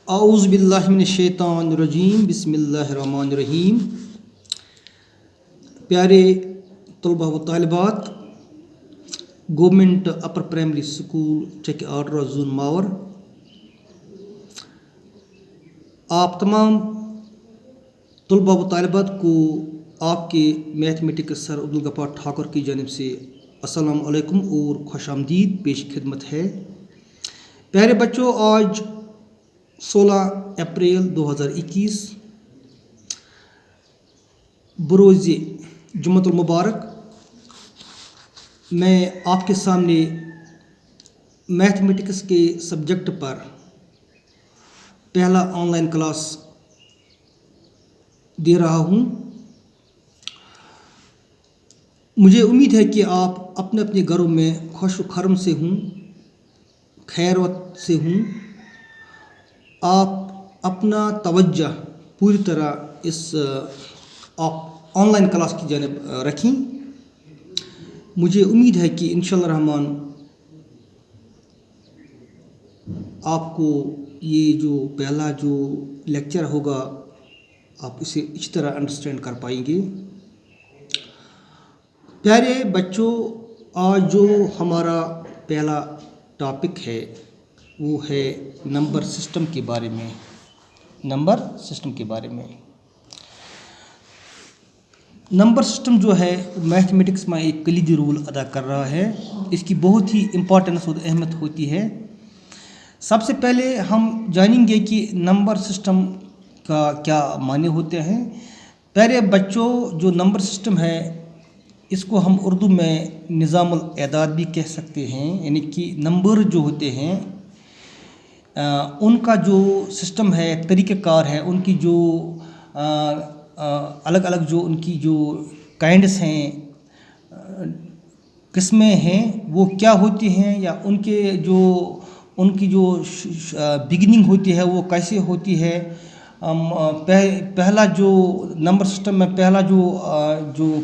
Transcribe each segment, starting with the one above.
आऊज़ बिल्लाहि मिनश्शैतानिर्रजीम बिस्मिल्लाहिर्रहमानिर्रहीम। प्यारे तलबा व तालिबात, government upper primary school Chak Arder zone Mawar, आप तमाम तलबा व तालिबात को आपके मैथमेटिक्स सर अब्दुल गफ्फार ठाकुर की जानिब से अस्सलाम वालेकुम और खुश आमदीद पेश खिदमत है। प्यारे बच्चों, आज 16 अप्रैल 2021 बरोज़ जुम्मतुल मुबारक मैं आपके सामने मैथमेटिक्स के सब्जेक्ट पर पहला ऑनलाइन क्लास दे रहा हूँ। मुझे उम्मीद है कि आप अपने अपने घरों में खुश खरम से हूँ, खैरवत से हूँ। आप अपना तवज्जो पूरी तरह इस ऑनलाइन क्लास की जानिब रखें। मुझे उम्मीद है कि इंशाअल्लाह रहमान आपको ये जो पहला जो लेक्चर होगा आप इसे इस तरह अंडरस्टैंड कर पाएंगे। प्यारे बच्चों, आज जो हमारा पहला टॉपिक है वो है नंबर सिस्टम के बारे में। नंबर सिस्टम के बारे में नंबर सिस्टम जो है मैथमेटिक्स में एक कलीदी रोल अदा कर रहा है। इसकी बहुत ही इम्पोर्टेंस और अहमियत होती है। सबसे पहले हम जानेंगे कि नंबर सिस्टम का क्या माने होते हैं। प्यारे बच्चों, जो नंबर सिस्टम है इसको हम उर्दू में निज़ामुल एदाद भी कह सकते हैं, यानी कि नंबर जो होते हैं उनका जो सिस्टम है, तरीक़ेकार है, उनकी जो अलग अलग जो उनकी जो काइंड्स हैं, किस्में हैं, वो क्या होती हैं, या उनकी जो बिगिनिंग होती है वो कैसे होती है। पहला जो नंबर सिस्टम में पहला जो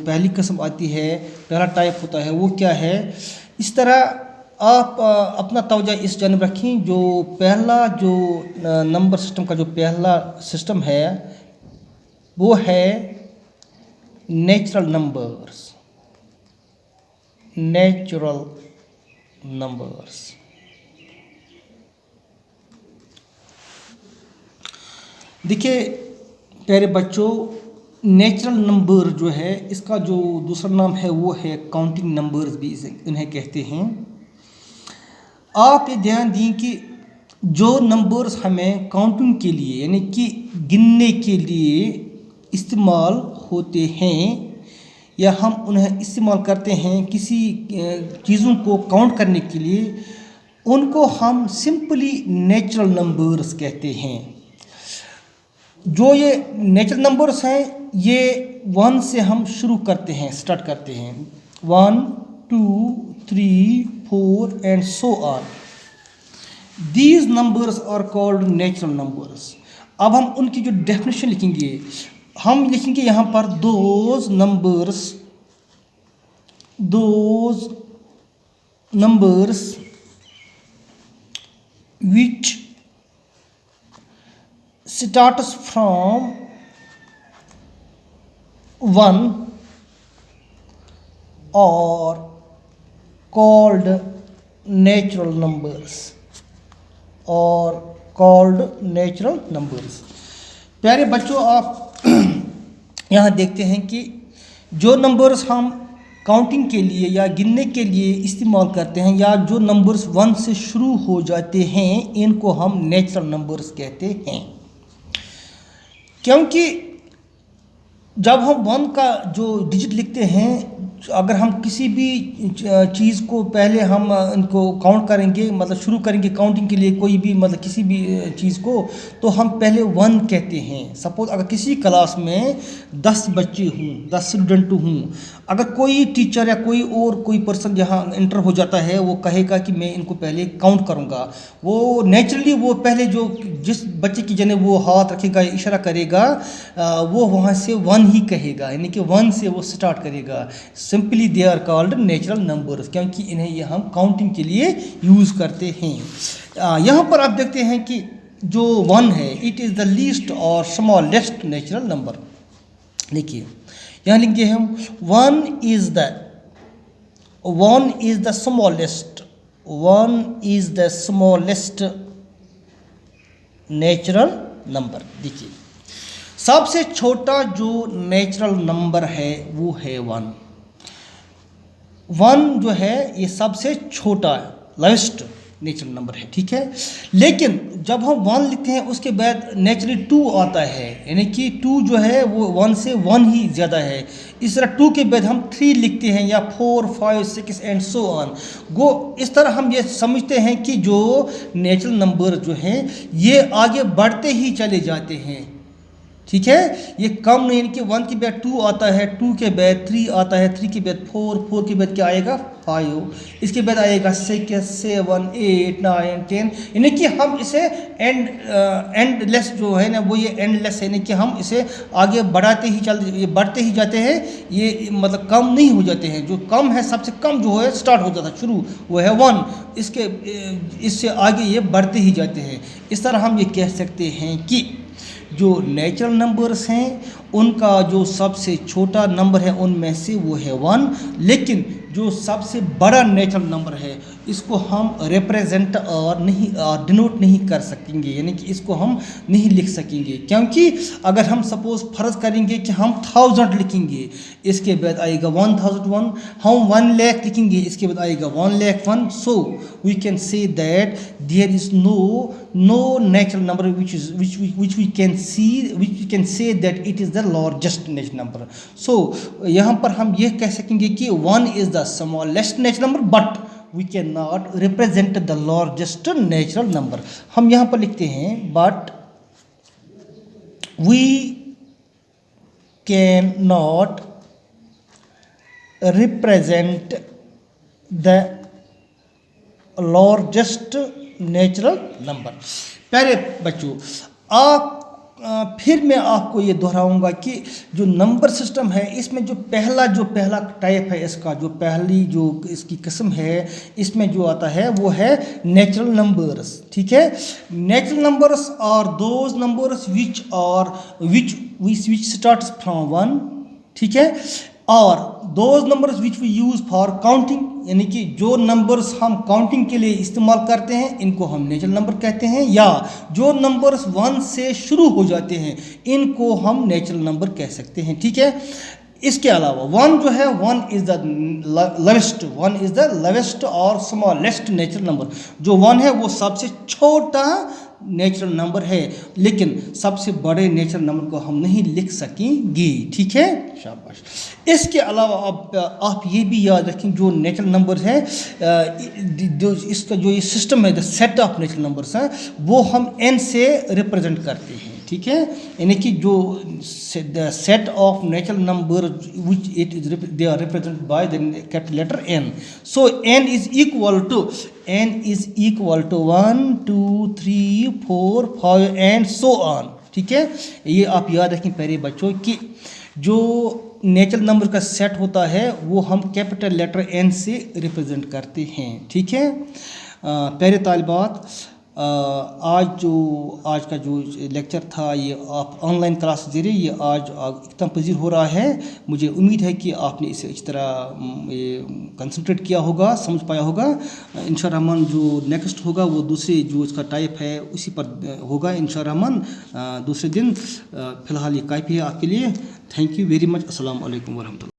पहली किस्म आती है, पहला टाइप होता है वो क्या है। इस तरह आप अपना तवज्जो इस जानिब रखें। जो पहला जो नंबर सिस्टम का जो पहला सिस्टम है वो है नेचुरल नंबर्स। नेचुरल नंबर्स देखिए प्यारे बच्चों, नेचुरल नंबर जो है इसका जो दूसरा नाम है वो है काउंटिंग नंबर्स भी इन्हें कहते हैं। आप ये ध्यान दें कि जो नंबर्स हमें काउंटिंग के लिए यानी कि गिनने के लिए इस्तेमाल होते हैं या हम उन्हें इस्तेमाल करते हैं किसी चीज़ों को काउंट करने के लिए, उनको हम सिंपली नेचुरल नंबर्स कहते हैं। जो ये नेचुरल नंबर्स हैं ये 1 से हम शुरू करते हैं, स्टार्ट करते हैं। 1 2 3 4 and so on. These numbers are called natural numbers. अब हम उनकी जो डेफिनेशन लिखेंगे, हम लिखेंगे यहाँ पर those numbers which starts from 1 are called natural numbers or called natural numbers। प्यारे बच्चों, आप यहाँ देखते हैं कि जो नंबर्स हम काउंटिंग के लिए या गिनने के लिए इस्तेमाल करते हैं या जो नंबर्स 1 से शुरू हो जाते हैं इनको हम नेचुरल नंबर्स कहते हैं। क्योंकि जब हम 1 का जो डिजिट लिखते हैं, अगर हम किसी भी चीज़ को पहले हम इनको काउंट करेंगे, मतलब शुरू करेंगे काउंटिंग के लिए कोई भी मतलब किसी भी चीज़ को, तो हम पहले 1 कहते हैं। सपोज़ अगर किसी क्लास में 10 बच्चे हों, 10 स्टूडेंट हों, अगर कोई टीचर या कोई पर्सन जहाँ इंटर हो जाता है वो कहेगा कि मैं इनको पहले काउंट करूँगा, वो नेचुरली वो पहले जो जिस बच्चे की जगह वो हाथ रखेगा, इशारा करेगा, वो वहाँ से 1 ही कहेगा, यानी कि 1 से वो स्टार्ट करेगा। Simply they are called natural numbers, क्योंकि इन्हें ये हम काउंटिंग के लिए यूज़ करते हैं। यहाँ पर आप देखते हैं कि जो 1 है, इट इज़ द लीस्ट और स्मॉलेस्ट नेचुरल नंबर। देखिए यहाँ लिखेंगे हम 1 is the smallest, 1 is the smallest natural number. देखिए सबसे छोटा जो नेचुरल नंबर है वो है 1। 1 जो है ये सबसे छोटा लोएस्ट नेचुरल नंबर है, ठीक है। लेकिन जब हम 1 लिखते हैं उसके बाद नेचुरली 2 आता है, यानी कि 2 जो है वो 1 से 1 ही ज़्यादा है। इस तरह 2 के बाद हम 3 लिखते हैं या 4, 5, 6 एंड सो ऑन गो। इस तरह हम ये समझते हैं कि जो नेचुरल नंबर जो हैं ये आगे बढ़ते ही चले जाते हैं, ठीक है। ये कम नहीं, यानी कि 1 के बाद 2 आता है, 2 के बाद 3 आता है, 3 के बाद 4, 4 के बाद क्या आएगा 5, इसके बाद आएगा 6, 7, 8, 9, 10, यानी कि हम इसे एंडलेस जो है ना वो ये एंडलेस है, यानी कि हम इसे आगे बढ़ाते ही ये बढ़ते ही जाते हैं, ये मतलब कम नहीं हो जाते हैं। जो कम है सबसे कम जो है स्टार्ट होता था शुरू वो है 1, इससे आगे ये बढ़ते ही जाते हैं। इस तरह हम ये कह सकते हैं कि जो नेचुरल नंबर्स हैं उनका जो सबसे छोटा नंबर है उनमें से वो है 1, लेकिन जो सबसे बड़ा नेचुरल नंबर है इसको हम रिप्रेजेंट और डिनोट नहीं कर सकेंगे, यानी कि इसको हम नहीं लिख सकेंगे। क्योंकि अगर हम सपोज फ़र्ज़ करेंगे कि हम 1000 लिखेंगे, इसके बाद आएगा 1001, हम 1 लाख लिखेंगे, इसके बाद आएगा 1,01,000, so we can say that there is no natural number which we can say that it is the largest natural number. So यहाँ पर हम ये keh sakenge ki 1 is the smallest natural number but we cannot represent the largest natural number. हम यहाँ पर लिखते हैं but we cannot represent the largest natural number. प्यारे बच्चों, फिर मैं आपको ये दोहराऊंगा कि जो नंबर सिस्टम है इसमें जो पहला टाइप है इसका, जो पहली जो इसकी किस्म है इसमें जो आता है वो है नेचुरल नंबर्स, ठीक है। Natural numbers are those numbers which starts from 1, ठीक है, और those numbers which we use for counting, यानी कि जो नंबर्स हम काउंटिंग के लिए इस्तेमाल करते हैं इनको हम नेचुरल नंबर कहते हैं, या जो नंबर्स 1 से शुरू हो जाते हैं इनको हम नेचुरल नंबर कह सकते हैं, ठीक है। इसके अलावा 1 जो है 1 इज़ द लोवेस्ट और स्मॉलेस्ट नेचुरल नंबर। जो 1 है वो सबसे छोटा नेचुरल नंबर है, लेकिन सबसे बड़े नेचुरल नंबर को हम नहीं लिख सकेंगे, ठीक है। शाबाश। इसके अलावा आप ये भी याद रखें जो नेचुरल नंबर्स हैं, इसका जो ये सिस्टम है, the set of natural numbers हैं, वो हम n से रिप्रेजेंट करते हैं, ठीक है। यानी कि जो the set of natural number which they are represented by the capital letter n। So n is equal to 1, 2, 3, 4, 5 and so on, ठीक है। ये आप याद रखें प्यारे बच्चों कि जो नेचुरल नंबर का सेट होता है वो हम कैपिटल लेटर n से रिप्रेजेंट करते हैं, ठीक है। प्यारे तालिबात, आज का जो लेक्चर था ये आप ऑनलाइन क्लास के ज़रिए ये आज इख्तिताम पजीर हो रहा है। मुझे उम्मीद है कि आपने इसे इस तरह ये कंसंट्रेट किया होगा, समझ पाया होगा। इंशाअल्लाह रहमान जो नेक्स्ट होगा वो दूसरे जो इसका टाइप है उसी पर होगा इंशाअल्लाह रहमान दूसरे दिन। फ़िलहाल ये काफ़ी है आपके लिए। Thank you very much. अस्सलाम वालेकुम वरहमतुल्लाह।